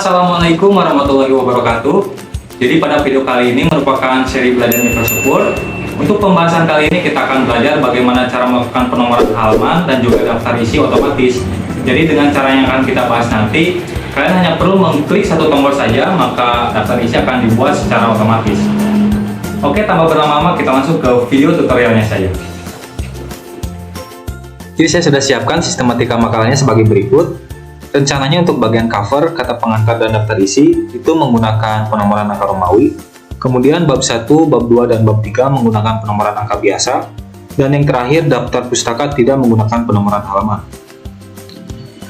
Assalamualaikum warahmatullahi wabarakatuh. Jadi pada video kali ini merupakan seri belajar Microsoft Word. Untuk pembahasan kali ini kita akan belajar bagaimana cara melakukan penomoran halaman dan juga daftar isi otomatis. Jadi dengan cara yang akan kita bahas nanti, kalian hanya perlu mengklik satu tombol saja, maka daftar isi akan dibuat secara otomatis. Oke, tanpa berlama-lama kita langsung ke video tutorialnya saja. Jadi saya sudah siapkan sistematika makalahnya sebagai berikut. Rencananya untuk bagian cover, kata pengantar, dan daftar isi itu menggunakan penomoran angka Romawi. Kemudian bab 1, bab 2, dan bab 3 menggunakan penomoran angka biasa. Dan yang terakhir, daftar pustaka tidak menggunakan penomoran halaman.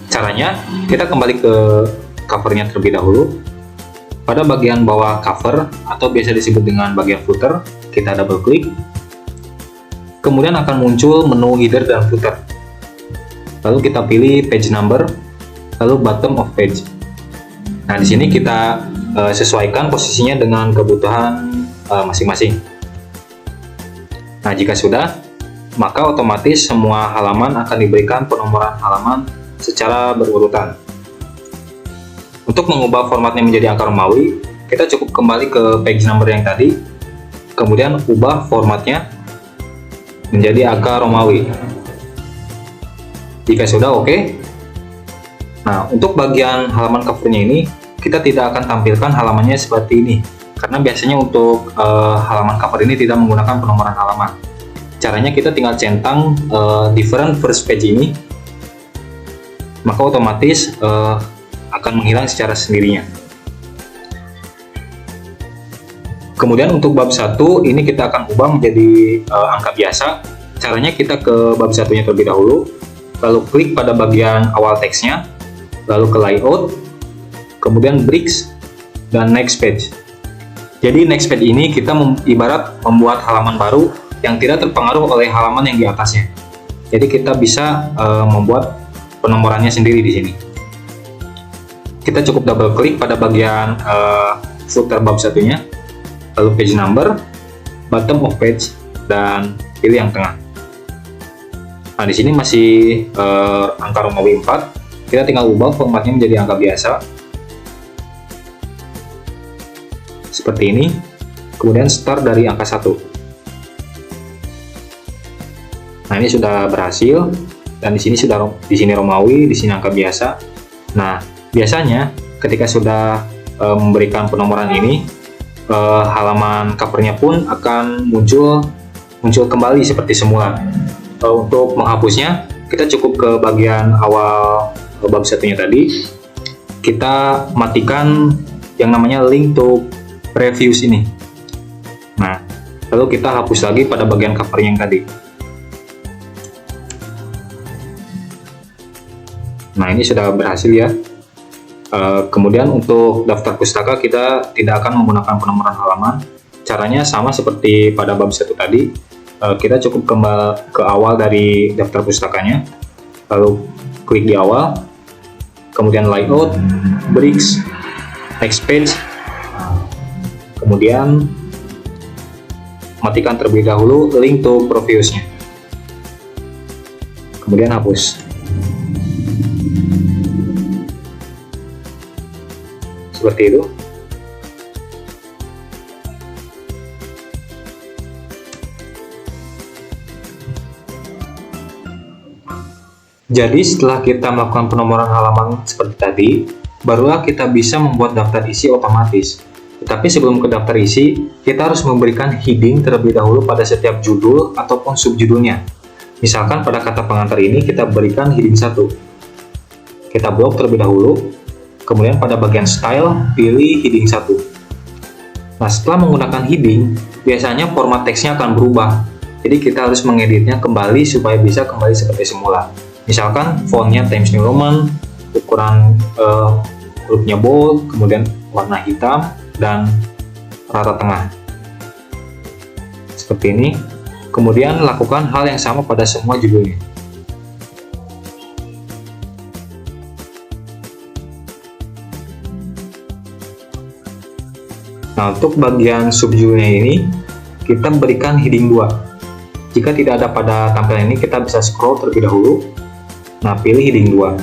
Caranya, kita kembali ke covernya terlebih dahulu. Pada bagian bawah cover, atau biasa disebut dengan bagian footer, kita double klik. Kemudian akan muncul menu header dan footer. Lalu kita pilih page number, lalu bottom of page. Nah, di sini kita sesuaikan posisinya dengan kebutuhan masing-masing. Nah, jika sudah, maka otomatis semua halaman akan diberikan penomoran halaman secara berurutan. Untuk mengubah formatnya menjadi angka Romawi, kita cukup kembali ke page number yang tadi, kemudian ubah formatnya menjadi angka Romawi. Jika sudah oke. Nah, untuk bagian halaman covernya ini, kita tidak akan tampilkan halamannya seperti ini, karena biasanya untuk halaman cover ini tidak menggunakan penomoran halaman. Caranya kita tinggal centang different first page ini, maka otomatis akan menghilang secara sendirinya. Kemudian untuk bab 1 ini kita akan ubah menjadi angka biasa. Caranya kita ke bab 1-nya terlebih dahulu, lalu klik pada bagian awal teksnya, lalu ke layout, kemudian bricks, dan next page. Jadi next page ini kita ibarat membuat halaman baru yang tidak terpengaruh oleh halaman yang di atasnya. Jadi kita bisa membuat penomorannya sendiri di sini. Kita cukup double klik pada bagian footer bab 1-nya, lalu page number, bottom of page, dan pilih yang tengah. Nah, di sini masih angka Romawi 4. Kita tinggal ubah formatnya menjadi angka biasa seperti ini, kemudian start dari angka 1. Nah, ini sudah berhasil, dan di sini Romawi, di sini angka biasa. Nah, biasanya ketika sudah memberikan penomoran ini, halaman covernya pun akan muncul kembali seperti semula. Untuk menghapusnya, kita cukup ke bagian awal bab 1-nya tadi, kita matikan yang namanya link to previews ini. Nah, lalu kita hapus lagi pada bagian cover yang tadi. Nah, ini sudah berhasil ya. Kemudian untuk daftar pustaka kita tidak akan menggunakan penomoran halaman. Caranya sama seperti pada bab 1 tadi. Kita cukup kembali ke awal dari daftar pustakanya, lalu klik di awal, kemudian layout, bricks, next page, kemudian matikan terlebih dahulu link to previews-nya, kemudian hapus. Seperti itu. Jadi setelah kita melakukan penomoran halaman seperti tadi, barulah kita bisa membuat daftar isi otomatis. Tetapi sebelum ke daftar isi, kita harus memberikan heading terlebih dahulu pada setiap judul ataupun subjudulnya. Misalkan pada kata pengantar ini kita berikan heading 1. Kita blok terlebih dahulu, kemudian pada bagian style pilih heading 1. Nah, setelah menggunakan heading, biasanya format teksnya akan berubah. Jadi kita harus mengeditnya kembali supaya bisa kembali seperti semula. Misalkan fontnya Times New Roman, ukuran hurufnya bold, kemudian warna hitam, dan rata tengah. Seperti ini. Kemudian lakukan hal yang sama pada semua judulnya. Nah, untuk bagian subjudulnya ini, kita berikan heading 2. Jika tidak ada pada tampilan ini, kita bisa scroll terlebih dahulu. Nah, pilih heading 2.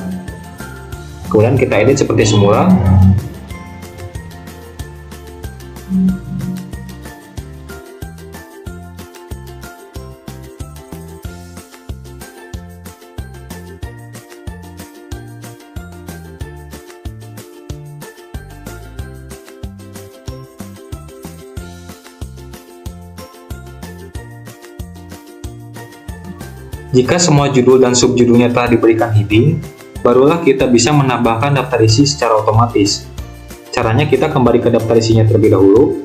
Kemudian kita edit seperti semula. Jika semua judul dan subjudulnya telah diberikan heading, barulah kita bisa menambahkan daftar isi secara otomatis. Caranya kita kembali ke daftar isinya terlebih dahulu,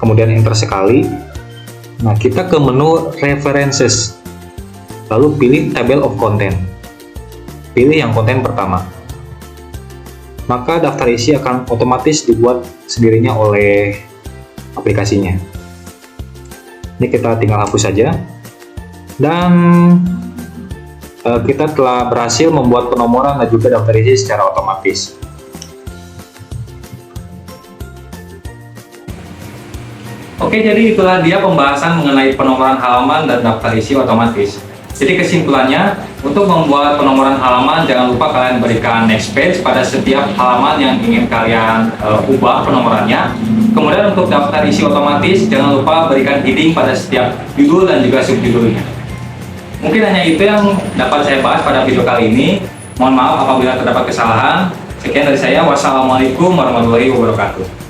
kemudian enter sekali. Nah, kita ke menu References, lalu pilih Table of Content. Pilih yang konten pertama. Maka daftar isi akan otomatis dibuat sendirinya oleh aplikasinya. Ini kita tinggal hapus saja. Dan kita telah berhasil membuat penomoran dan juga daftar isi secara otomatis. Oke, jadi itulah dia pembahasan mengenai penomoran halaman dan daftar isi otomatis. Jadi kesimpulannya, untuk membuat penomoran halaman jangan lupa kalian berikan next page pada setiap halaman yang ingin kalian ubah penomorannya. Kemudian untuk daftar isi otomatis jangan lupa berikan heading pada setiap judul dan juga subjudulnya. Mungkin hanya itu yang dapat saya bahas pada video kali ini. Mohon maaf apabila terdapat kesalahan. Sekian dari saya. Wassalamualaikum warahmatullahi wabarakatuh.